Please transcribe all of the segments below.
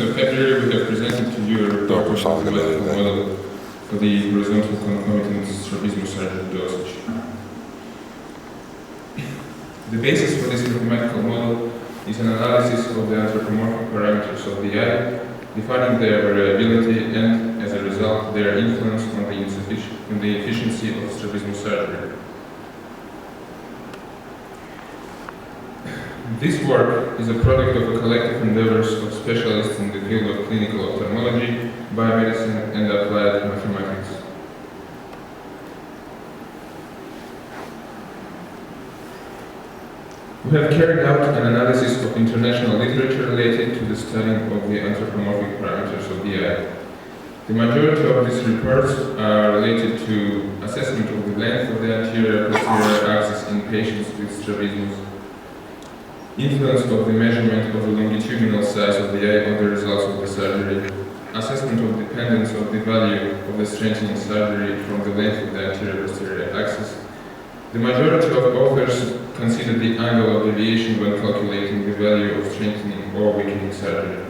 of February, we have presented to you a report on the mathematical model for the horizontal concomitant strabismus surgery dosage. The basis for this mathematical model is an analysis of the anthropomorphic parameters of the eye, defining their variability and, as a result, their influence on the efficiency of strabismus surgery. This work is a product of a collective endeavors of specialists in the field of clinical ophthalmology, biomedicine, and applied mathematics. We have carried out an analysis of international literature related to the study of the anthropomorphic parameters of the eye. The majority of these reports are related to assessment of the length of the anterior-posterior axis in patients with strabismus, influence of the measurement of the longitudinal size of the eye on the results of the surgery, assessment of dependence of the value of the strengthening surgery from the length of the anterior-posterior axis. The majority of authors consider the angle of deviation when calculating the value of strengthening or weakening surgery.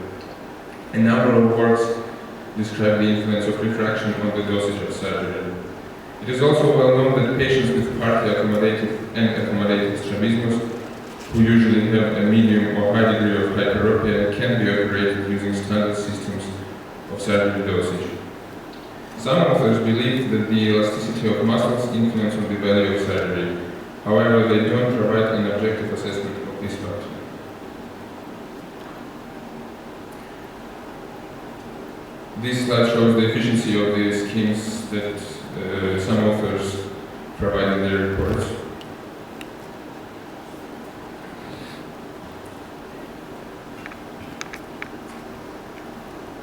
A number of works describe the influence of refraction on the dosage of surgery. It is also well known that patients with partly accommodated and accommodated strabismus, who usually have a medium or high degree of hyperopia, can be operated using standard systems of surgery dosage. Some authors believe that the elasticity of muscles influence on the value of surgery. However, they don't provide an objective assessment of this factor. This slide shows the efficiency of the schemes that some authors provide in their reports.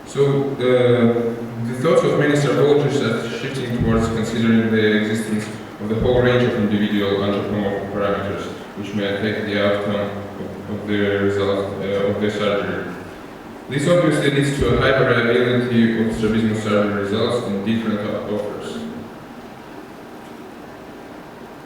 So, the thoughts of many strategists are shifting towards considering the existence of the whole range of individual anthropomorphic parameters which may affect the outcome of the result of the surgery. This obviously leads to a high variability of strabismus surgery results in different authors.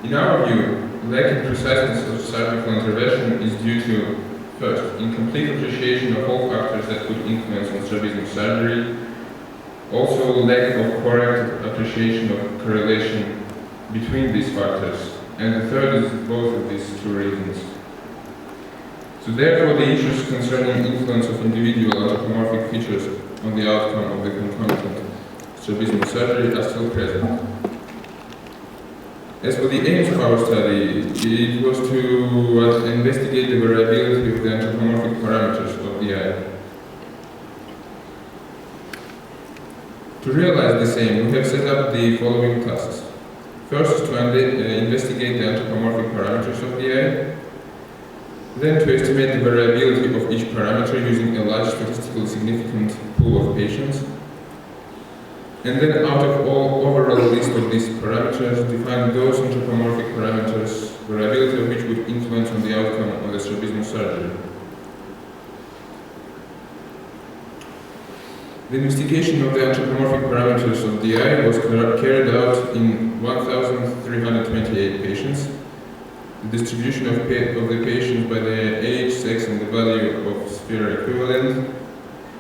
In our view, lack in preciseness of surgical intervention is due to, first, incomplete appreciation of all factors that could influence on strabismus surgery, also lack of correct appreciation of correlation between these factors, and the third is both of these two reasons. So therefore, the issues concerning influence of individual anthropomorphic features on the outcome of the concomitant strabismus surgery are still present. As for the aims of our study, it was to investigate the variability of the anthropomorphic parameters of the eye. To realize this aim, we have set up the following tasks. First is to investigate the anthropomorphic parameters of the eye, then to estimate the variability of each parameter using a large statistically significant pool of patients, and then out of all overall list of these parameters, define those anthropomorphic parameters, variability of which would influence on the outcome of the strabismus surgery. The investigation of the anthropomorphic parameters of the eye was carried out in 1,328 patients. The distribution of the patients by the age, sex, and the value of sphere equivalent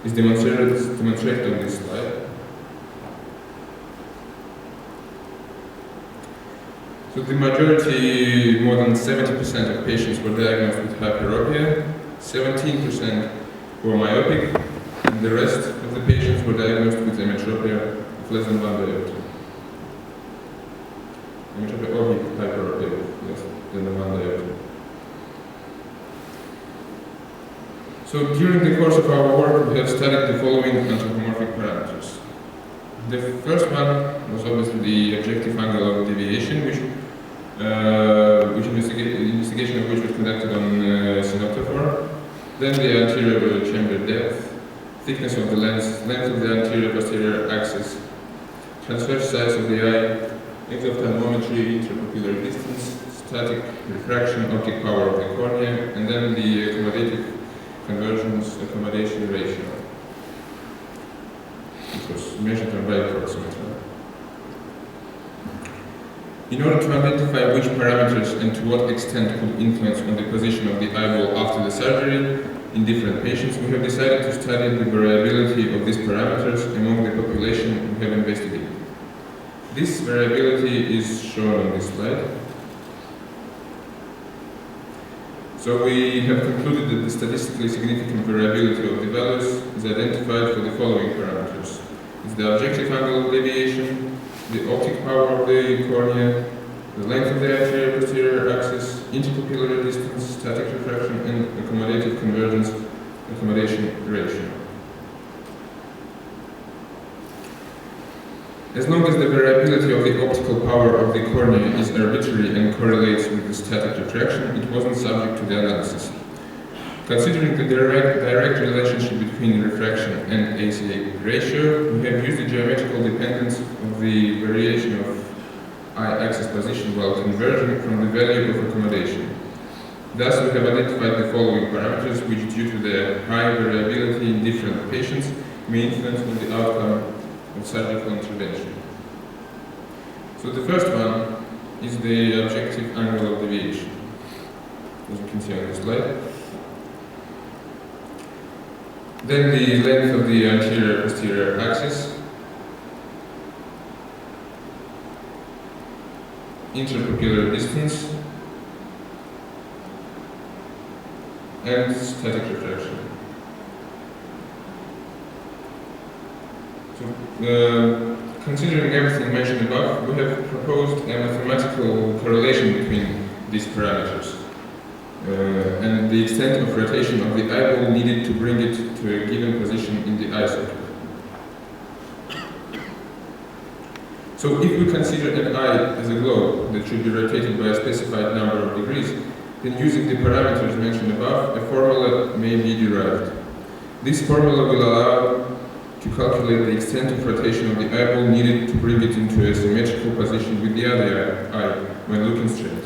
is demonstrated on this slide. So the majority, more than 70% of patients were diagnosed with hyperopia, 17% were myopic, and the rest of the patients were diagnosed with emetropia of less than 1 diopter. Emetropia or hyperopia of less than 1 diopter. So during the course of our work, we have studied the following anthropomorphic parameters. The first one was obviously the objective angle of deviation, which investigation of which was conducted on synoptophore. Then the anterior chamber depth, thickness of the lens, length of the anterior-posterior axis, transverse size of the eye, ophthalmometry, intrapupillary distance, static refraction, optic power of the cornea, and then the accommodative convergence accommodation ratio. It was measured on right proximately. In order to identify which parameters and to what extent could influence on the position of the eyeball after the surgery, in different patients, we have decided to study the variability of these parameters among the population we have investigated. This variability is shown on this slide. So we have concluded that the statistically significant variability of the values is identified for the following parameters. It's the objective angle of deviation, the optic power of the cornea, the length of the anterior-posterior axis, interpupillary distance, static refraction, and accommodative convergence accommodation ratio. As long as the variability of the optical power of the cornea is arbitrary and correlates with the static refraction, it wasn't subject to the analysis. Considering the direct relationship between refraction and ACA ratio, we have used the geometrical dependence of the variation of eye axis position while converging from the value of accommodation. Thus, we have identified the following parameters which, due to their high variability in different patients, may influence on the outcome of surgical intervention. So the first one is the objective angle of deviation, as you can see on the slide. Then the length of the anterior-posterior axis, interpupillary distance, and static refraction. So, considering everything mentioned above, we have proposed a mathematical correlation between these parameters and the extent of rotation of the eyeball needed to bring it to a given position in the eye socket. So if we consider an eye as a globe that should be rotated by a specified number of degrees, then using the parameters mentioned above, a formula may be derived. This formula will allow to calculate the extent of rotation of the eyeball needed to bring it into a symmetrical position with the other eye when looking straight.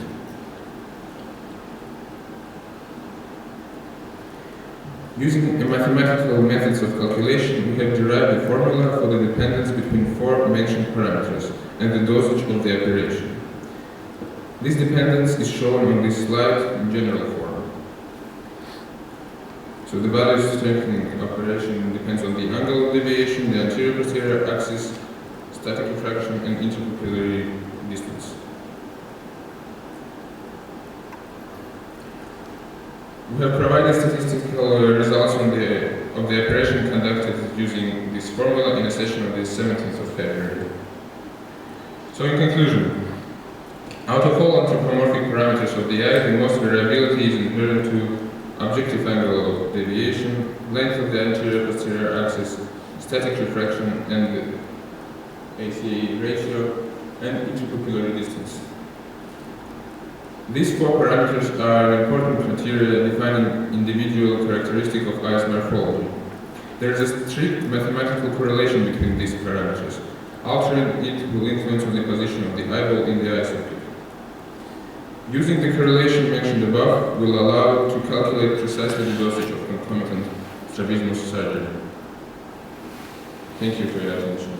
Using mathematical methods of calculation, we have derived a formula for the dependence between four mentioned parameters and the dosage of the operation. This dependence is shown on this slide in general form. So the value of strengthening operation depends on the angle of deviation, the anterior-posterior axis, static refraction, and interpupillary distance. We have provided statistical results of the operation conducted using this formula in a session on the 17th of February. So in conclusion, out of all anthropomorphic parameters of the eye, the most variability is inherent to objective angle of deviation, length of the anterior-posterior axis, static refraction, and the ACA ratio, and interpupillary distance. These four parameters are important criteria defining individual characteristic of eye's morphology. There is a strict mathematical correlation between these parameters. Altering it will influence on the position of the eyeball in the eye socket. Using the correlation mentioned above will allow to calculate precisely the dosage of concomitant strabismus surgery. Thank you for your attention.